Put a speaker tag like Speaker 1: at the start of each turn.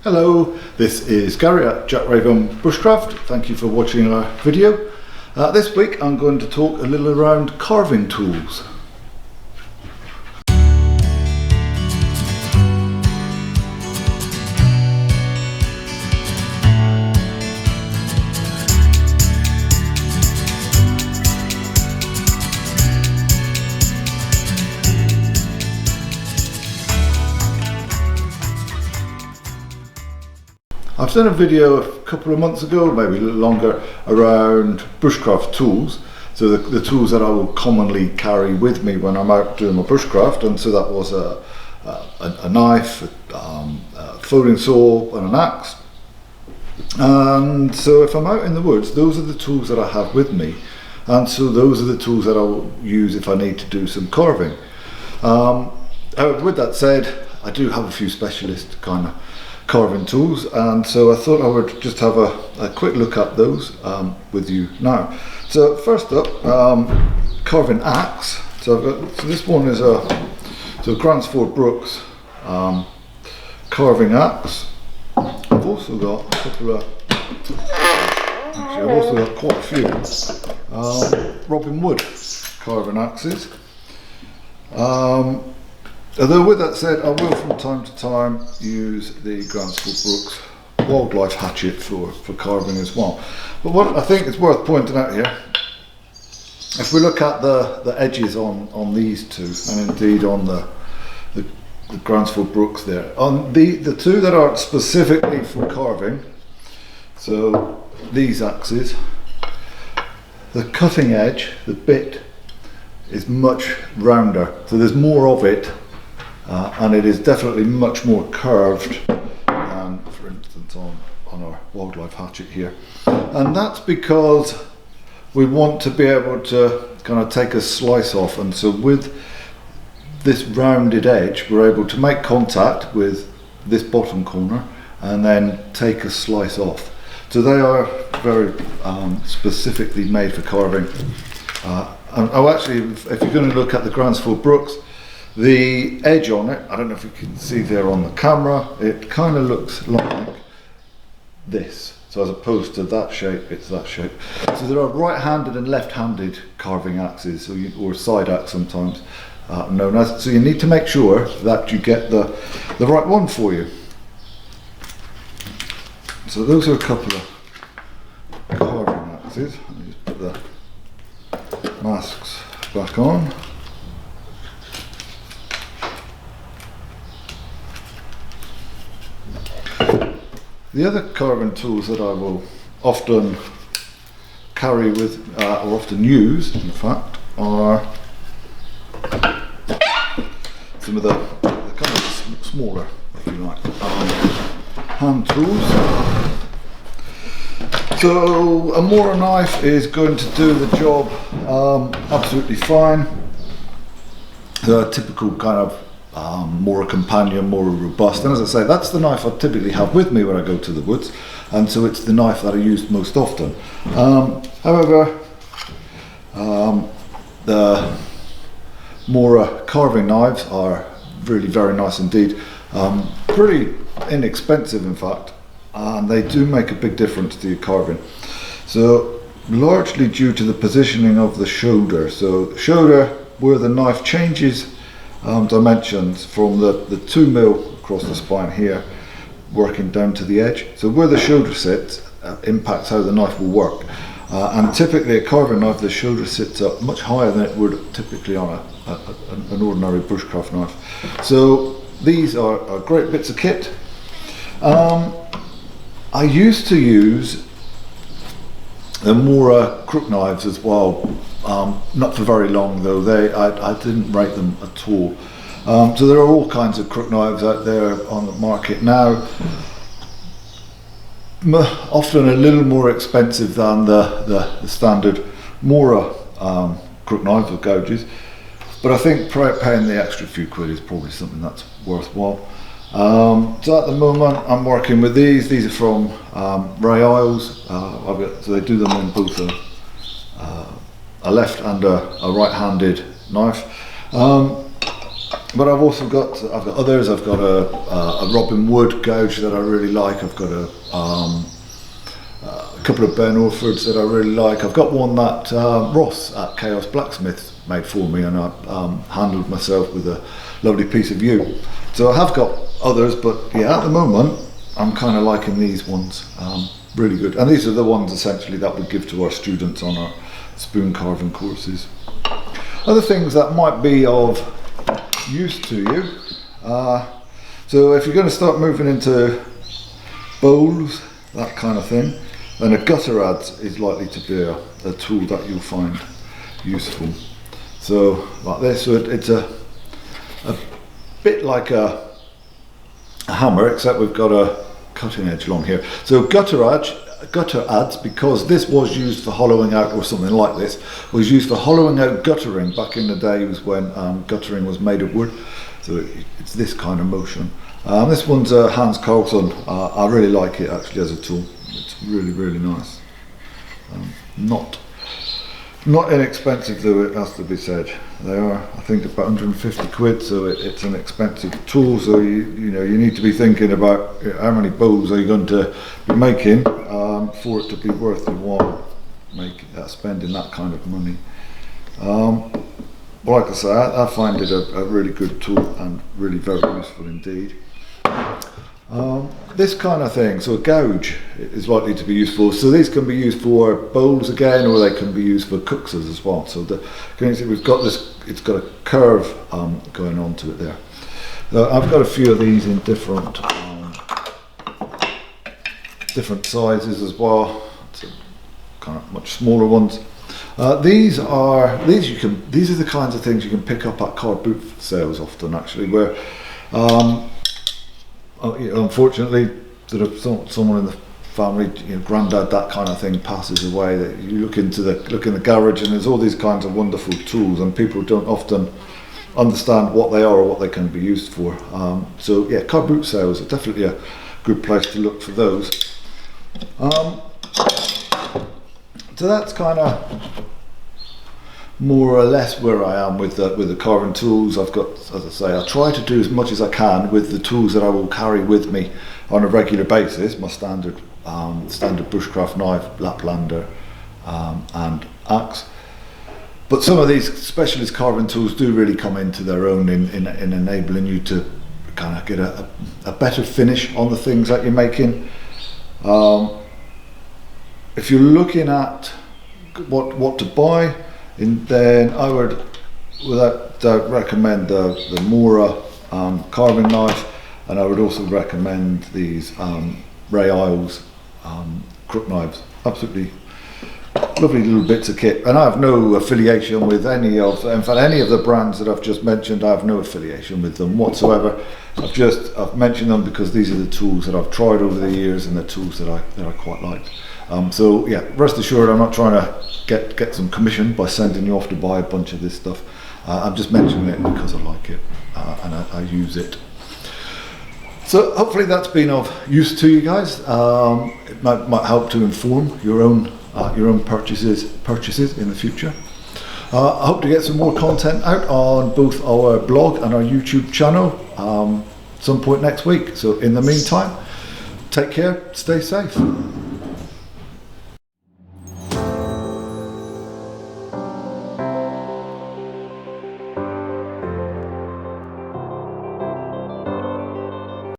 Speaker 1: Hello, this is Gary at Jack Raven Bushcraft. Thank you for watching our video. This week I'm going to talk a little around carving tools. I've done a video a couple of months ago, maybe a little longer, around bushcraft tools. So the tools that I will commonly carry with me when I'm out doing my bushcraft, and so that was a knife, a folding saw and an axe. And so if I'm out in the woods, those are the tools that I have with me, and so those are the tools that I will use if I need to do some carving. With that said, I do have a few specialist kind of carving tools, and so I thought I would just have a quick look at those with you now. So first up, carving axe. So this one is a Gransford Brooks carving axe. I've also got a couple of, actually I've also got quite a few Robin Wood carving axes. Although with that said, I will from time to time use the Gransford Brooks wildlife hatchet for carving as well. But what I think is worth pointing out here, if we look at the edges on these two, and indeed on the Gransford Brooks there, on the two that are specifically for carving, so these axes, the cutting edge, the bit, is much rounder, so there's more of it. And it is definitely much more curved than, for instance, on our wildlife hatchet here. And that's because we want to be able to kind of take a slice off, and so with this rounded edge we're able to make contact with this bottom corner and then take a slice off. So they are very specifically made for carving. Actually, if you're going to look at the Gransford Brooks, the edge on it, I don't know if you can see there on the camera, it kind of looks like this. So as opposed to that shape, it's that shape. So there are right-handed and left-handed carving axes, or side axe sometimes known as. So you need to make sure that you get the right one for you. So those are a couple of carving axes. Let me just put the masks back on. The other carving tools that I will often carry with, or often use, in fact, are some of the kind of smaller, if you like, hand tools. So a Mora knife is going to do the job absolutely fine. The typical kind of more companion, more robust, and as I say, that's the knife I typically have with me when I go to the woods, and so it's the knife that I use most often. However, the Mora carving knives are really very nice indeed, pretty inexpensive in fact, and they do make a big difference to your carving. So largely due to the positioning of the shoulder, so the shoulder where the knife changes dimensions from the 2mm across the spine here, working down to the edge. So where the shoulder sits impacts how the knife will work. And typically a carving knife, the shoulder sits up much higher than it would typically on an ordinary bushcraft knife. So these are great bits of kit. I used to use the Mora Crook Knives as well. Not for very long though. I didn't rate them at all. So there are all kinds of crook knives out there on the market now, often a little more expensive than the standard Mora crook knives with gouges, but I think paying the extra few quid is probably something that's worthwhile. So at the moment I'm working with these. These are from Ray Isles. So they do them in both a left and a right-handed knife. but I've got others. I've got a Robin Wood gouge that I really like. I've got a couple of Ben Orfords that I really like. I've got one that Ross at Chaos Blacksmiths made for me, and I handled myself with a lovely piece of yew. So I have got others, but yeah, at the moment I'm kind of liking these ones. Really good, and these are the ones essentially that we give to our students on our spoon carving courses. Other things that might be of use to you. So if you're going to start moving into bowls, that kind of thing, then a gutter adze is likely to be a tool that you'll find useful. So like this, so it's a bit like a hammer, except we've got a cutting edge along here. So gutter adze, because this was used for hollowing out, or something like this, was used for hollowing out guttering back in the days when guttering was made of wood. So it's this kind of motion. This one's a Hans Carlton. I really like it actually as a tool. It's really, really nice. Not inexpensive though, it has to be said. They are, I think, about 150 quid, so it's an expensive tool. So you need to be thinking about how many bowls are you going to be making for it to be worth your while spending that kind of money. But like I say, I find it a really good tool and really very useful indeed. This kind of thing, so a gouge is likely to be useful. So these can be used for bowls again, or they can be used for cookses as well. So we've got this, it's got a curve going on to it there. I've got a few of these in different sizes as well. So kind of much smaller ones. These are the kinds of things you can pick up at car boot sales often, actually, where unfortunately, sort of someone in the family, granddad, that kind of thing, passes away. That you look in the garage, and there's all these kinds of wonderful tools, and people don't often understand what they are or what they can be used for. So yeah, car boot sales are definitely a good place to look for those. So that's kind of more or less where I am with the carving tools. I've got, as I say, I try to do as much as I can with the tools that I will carry with me on a regular basis. My standard bushcraft knife, Laplander, and axe. But some of these specialist carving tools do really come into their own in enabling you to kind of get a better finish on the things that you're making. If you're looking at what to buy, then I would, without doubt, recommend the Mora carving knife, and I would also recommend these Ray Isles crook knives. Absolutely lovely little bits of kit, and I have no affiliation with any of the brands that I've just mentioned. I have no affiliation with them whatsoever. I've mentioned them because these are the tools that I've tried over the years, and the tools that I quite like. So yeah, rest assured, I'm not trying to get some commission by sending you off to buy a bunch of this stuff. I'm just mentioning it because I like it and I use it. So hopefully that's been of use to you guys. It might help to inform your own purchases in the future. I hope to get some more content out on both our blog and our YouTube channel some point next week. So in the meantime, take care, stay safe.